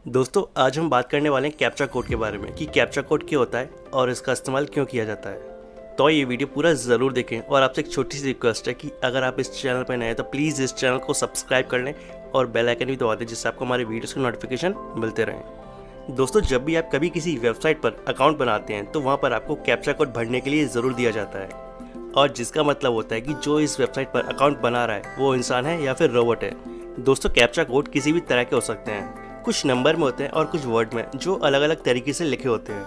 दोस्तों आज हम बात करने वाले हैं कैप्चा कोड के बारे में कि कैप्चा कोड क्या होता है और इसका इस्तेमाल क्यों किया जाता है। तो ये वीडियो पूरा ज़रूर देखें और आपसे एक छोटी सी रिक्वेस्ट है कि अगर आप इस चैनल पर नए हैं तो प्लीज़ इस चैनल को सब्सक्राइब कर लें और बेल आइकन भी दबा दें जिससे आपको हमारे वीडियोस के नोटिफिकेशन मिलते रहें। दोस्तों जब भी आप कभी किसी वेबसाइट पर अकाउंट बनाते हैं तो वहाँ पर आपको कैप्चा कोड भरने के लिए ज़रूर दिया जाता है, और जिसका मतलब होता है कि जो इस वेबसाइट पर अकाउंट बना रहा है वो इंसान है या फिर रोबोट है। दोस्तों कैप्चा कोड किसी भी तरह के हो सकते हैं, कुछ नंबर में होते हैं और कुछ वर्ड में जो अलग अलग तरीके से लिखे होते हैं,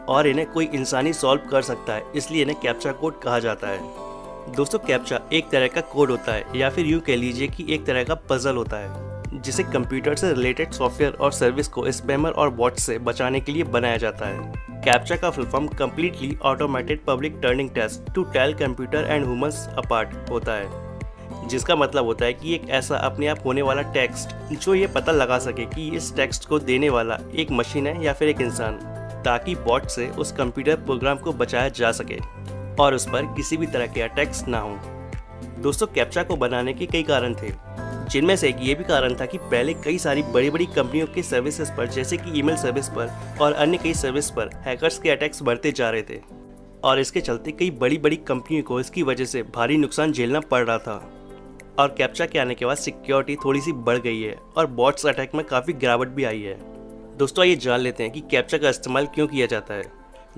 और इन्हें कोई इंसान ही सॉल्व कर सकता है, इसलिए इन्हें कैप्चा कोड कहा जाता है। दोस्तों कैप्चा एक तरह का कोड होता है या फिर यूँ कह लीजिए कि एक तरह का पजल होता है जिसे कंप्यूटर से रिलेटेड सॉफ्टवेयर और सर्विस को स्पैमर और बॉट से बचाने के लिए बनाया जाता है। कैप्चा का full form completely automated public turning test to tell computer and humans apart होता है, जिसका मतलब होता है कि एक ऐसा अपने आप होने वाला टेक्स्ट जो ये पता लगा सके कि इस टेक्स्ट को देने वाला एक मशीन है या फिर एक इंसान, ताकि बॉट से उस कंप्यूटर प्रोग्राम को बचाया जा सके और उस पर किसी भी तरह के अटैक्स ना हो। दोस्तों कैप्चा को बनाने के कई कारण थे, जिनमें से एक ये भी कारण था कि पहले कई सारी बड़ी बड़ी कंपनियों के सर्विसेज पर जैसे कि ईमेल सर्विस पर और अन्य कई सर्विस पर हैकर्स के अटैक्स बढ़ते जा रहे थे, और इसके चलते कई बड़ी बड़ी कंपनियों को इसकी वजह से भारी नुकसान झेलना पड़ रहा था। और कैप्चा के आने के बाद सिक्योरिटी थोड़ी सी बढ़ गई है और बॉट्स अटैक में काफ़ी गिरावट भी आई है। दोस्तों आइए जान लेते हैं कि कैप्चा का इस्तेमाल क्यों किया जाता है।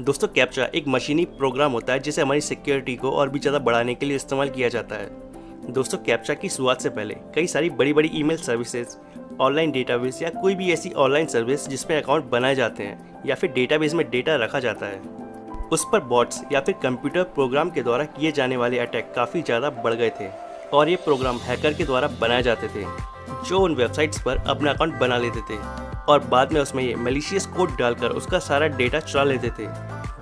दोस्तों कैप्चा एक मशीनी प्रोग्राम होता है जिसे हमारी सिक्योरिटी को और भी ज़्यादा बढ़ाने के लिए इस्तेमाल किया जाता है। दोस्तों कैप्चा की शुरुआत से पहले कई सारी बड़ी बड़ी ईमेल सर्विसेज, ऑनलाइन डेटाबेस या कोई भी ऐसी ऑनलाइन सर्विस जिसमें अकाउंट बनाए जाते हैं या फिर डेटाबेस में डेटा रखा जाता है, उस पर बॉट्स या फिर कंप्यूटर प्रोग्राम के द्वारा किए जाने वाले अटैक काफ़ी ज़्यादा बढ़ गए थे, और ये प्रोग्राम हैकर के द्वारा बनाए जाते थे जो उन वेबसाइट्स पर अपना अकाउंट बना लेते थे और बाद में उसमें ये मैलिशियस कोड डालकर उसका सारा डेटा चुरा लेते थे।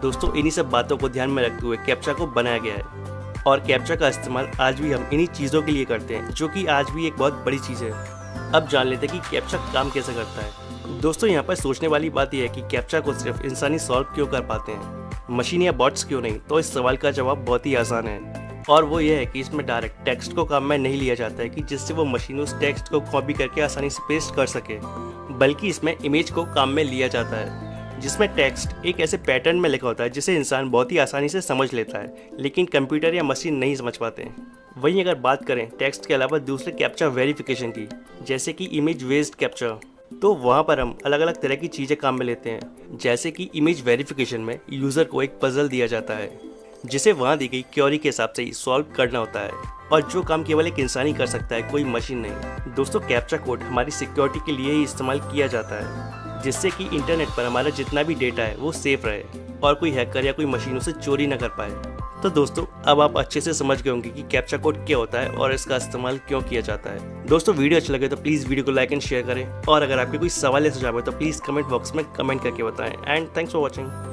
दोस्तों इन्हीं सब बातों को ध्यान में रखते हुए कैप्चा को बनाया गया है, और कैप्चा का इस्तेमाल आज भी हम इन्हीं चीज़ों के लिए करते हैं, जो कि आज भी एक बहुत बड़ी चीज़ है। अब जान लेते हैं कि कैप्चा काम कैसे करता है। दोस्तों यहाँ पर सोचने वाली बात यह है कि कैप्चा को सिर्फ इंसानी सॉल्व क्यों कर पाते हैं, मशीन या बॉट्स क्यों नहीं। तो इस सवाल का जवाब बहुत ही आसान है, और वो ये है कि इसमें डायरेक्ट टेक्स्ट को काम में नहीं लिया जाता है कि जिससे वो मशीन उस टेक्स्ट को कॉपी करके आसानी से पेस्ट कर सके, बल्कि इसमें इमेज को काम में लिया जाता है जिसमें टेक्स्ट एक ऐसे पैटर्न में लिखा होता है जिसे इंसान बहुत ही आसानी से समझ लेता है, लेकिन कंप्यूटर या मशीन नहीं समझ पाते। वहीं अगर बात करें टेक्स्ट के अलावा दूसरे कैप्चा वेरिफिकेशन की, जैसे कि इमेज बेस्ड कैप्चा, तो वहाँ पर हम अलग अलग तरह की चीज़ें काम में लेते हैं। जैसे कि इमेज वेरिफिकेशन में यूज़र को एक पजल दिया जाता है जिसे वहाँ दी गई क्वेरी के हिसाब से ही सॉल्व करना होता है, और जो काम केवल एक इंसान ही कर सकता है, कोई मशीन नहीं। दोस्तों कैप्चा कोड हमारी सिक्योरिटी के लिए ही इस्तेमाल किया जाता है, जिससे कि इंटरनेट पर हमारा जितना भी डेटा है वो सेफ रहे और कोई हैकर या कोई मशीन उसे चोरी न कर पाए। तो दोस्तों अब आप अच्छे से समझ गए होंगे कि कैप्चा कोड क्या होता है और इसका इस्तेमाल क्यों किया जाता है। दोस्तों वीडियो अच्छा लगे तो प्लीज़ वीडियो को लाइक एंड शेयर करें, और अगर आपके कोई सवाल या सुझाव है तो प्लीज़ कमेंट बॉक्स में कमेंट करके बताएं। And thanks for watching.